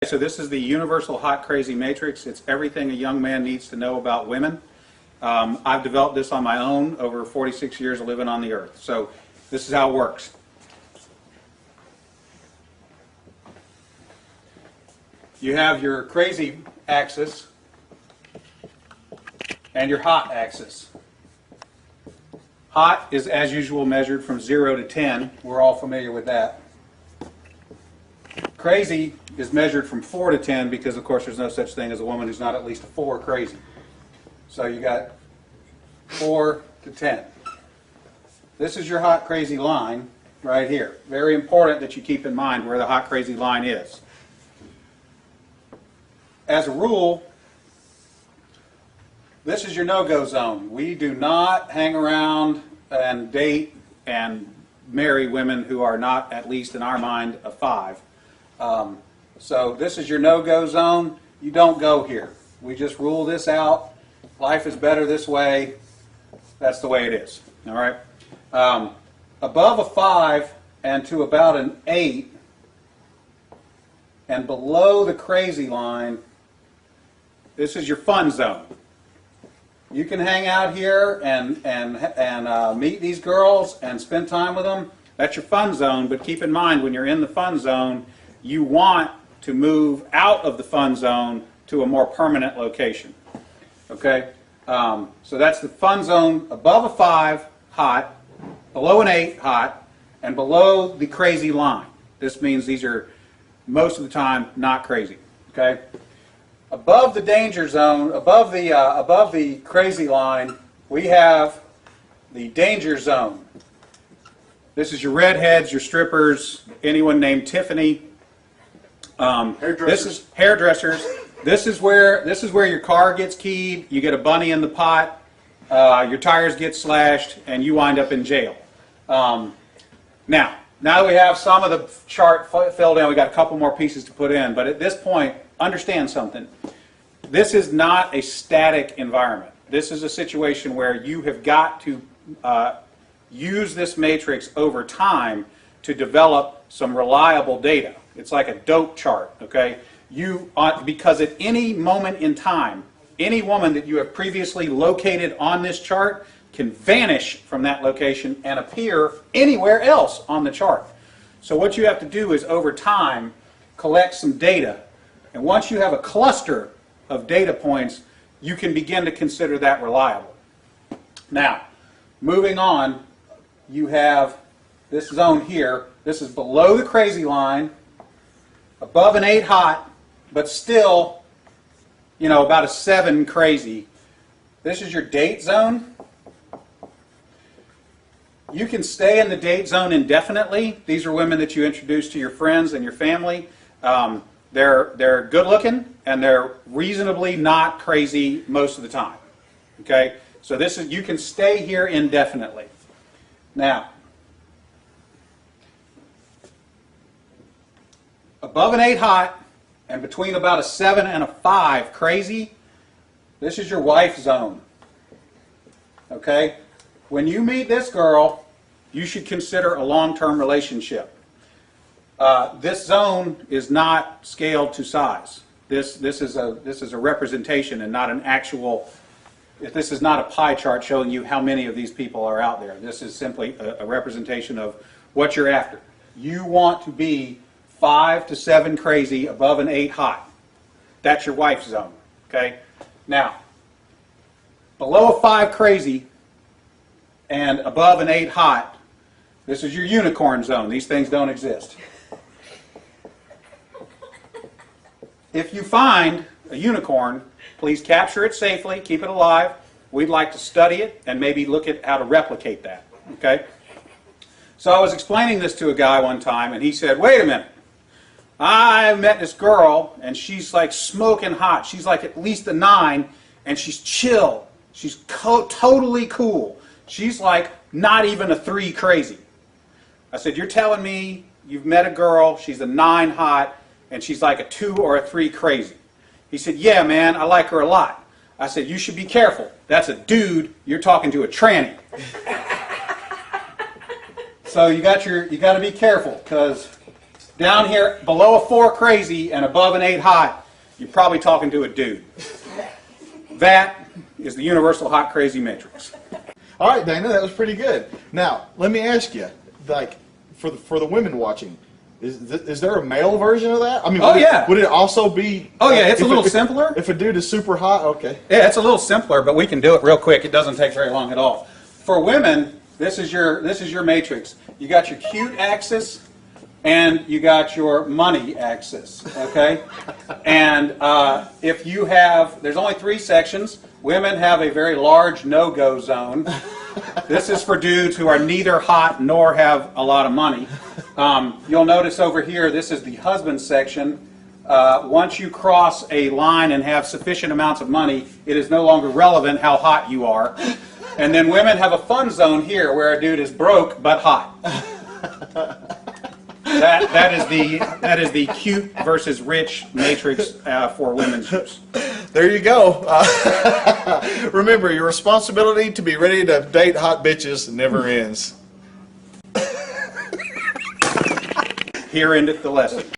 So this is the Universal Hot Crazy Matrix. It's everything a young man needs to know about women. I've developed this on my own over 46 years of living on the earth. So this is how it works. You have your crazy axis and your hot axis. Hot is, as usual, measured from 0 to 10. We're all familiar with that. Crazy is measured from 4 to 10 because, of course, there's no such thing as a woman who's not at least a 4 crazy. So you got 4 to 10. This is your hot crazy line right here. Very important that you keep in mind where the hot crazy line is. As a rule, this is your no-go zone. We do not hang around and date and marry women who are not, at least in our mind, a 5. So this is your no-go zone. You don't go here. We just rule this out. Life is better this way. That's the way it is. All right. Above a 5 and to about an 8, and below the crazy line, this is your fun zone. You can hang out here and meet these girls and spend time with them. That's your fun zone. But keep in mind, when you're in the fun zone, you want to move out of the fun zone to a more permanent location. Okay? So that's the fun zone above a 5, hot, below an 8, hot, and below the crazy line. This means these are, most of the time, not crazy. Okay? Above the danger zone, above the crazy line, we have the danger zone. This is your redheads, your strippers, anyone named Tiffany. This is hairdressers. This is where your car gets keyed. You get a bunny in the pot. Your tires get slashed, and you wind up in jail. Now that we have some of the chart filled in, we got a couple more pieces to put in. But at this point, understand something. This is not a static environment. This is a situation where you have got to use this matrix over time to develop some reliable data. It's like a dope chart, okay? Because at any moment in time, any woman that you have previously located on this chart can vanish from that location and appear anywhere else on the chart. So what you have to do is, over time, collect some data. And once you have a cluster of data points, you can begin to consider that reliable. Now, moving on, you have this zone here. This is below the crazy line, above an 8 hot, but still, about a 7 crazy. This is your date zone. You can stay in the date zone indefinitely. These are women that you introduce to your friends and your family. They're good looking and they're reasonably not crazy most of the time. Okay? So you can stay here indefinitely. Now, above an 8 hot and between about a 7 and a 5 crazy, this is your wife zone. Okay? When you meet this girl, you should consider a long-term relationship. This zone is not scaled to size. This is a representation and not an actual. This is not a pie chart showing you how many of these people are out there. This is simply a representation of what you're after. You want to be 5 to 7 crazy, above an 8 hot. That's your wife zone. Okay. Now, below a 5 crazy and above an 8 hot, this is your unicorn zone. These things don't exist. If you find a unicorn, please capture it safely, keep it alive. We'd like to study it and maybe look at how to replicate that. Okay? So I was explaining this to a guy one time, and he said, wait a minute. I met this girl, and she's like smoking hot. She's like at least a 9, and she's chill. She's totally cool. She's like not even a 3 crazy. I said, you're telling me you've met a girl, she's a 9 hot, and she's like a 2 or a 3 crazy? He said, yeah, man, I like her a lot. I said, you should be careful. That's a dude. You're talking to a tranny. So you got to be careful, because Down here, below a 4 crazy and above an 8 hot, you're probably talking to a dude. That is the universal hot crazy matrix. All right, Dana, that was pretty good. Now, let me ask you, like, for the women watching, is there a male version of that? I mean, would it also be? Oh yeah, it's a little simpler. If a dude is super hot, okay. Yeah, it's a little simpler, but we can do it real quick. It doesn't take very long at all. For women, this is your matrix. You got your cute axis, and you got your money axis. Okay, and if you have, there's only 3 sections. Women have a very large no-go zone. This is for dudes who are neither hot nor have a lot of money. You'll notice over here, this is the husband section. Once you cross a line and have sufficient amounts of money, it is no longer relevant how hot you are. And then women have a fun zone here where a dude is broke but hot. That is the cute versus rich matrix for women's use. There you go. Remember, your responsibility to be ready to date hot bitches never ends. Here endeth the lesson.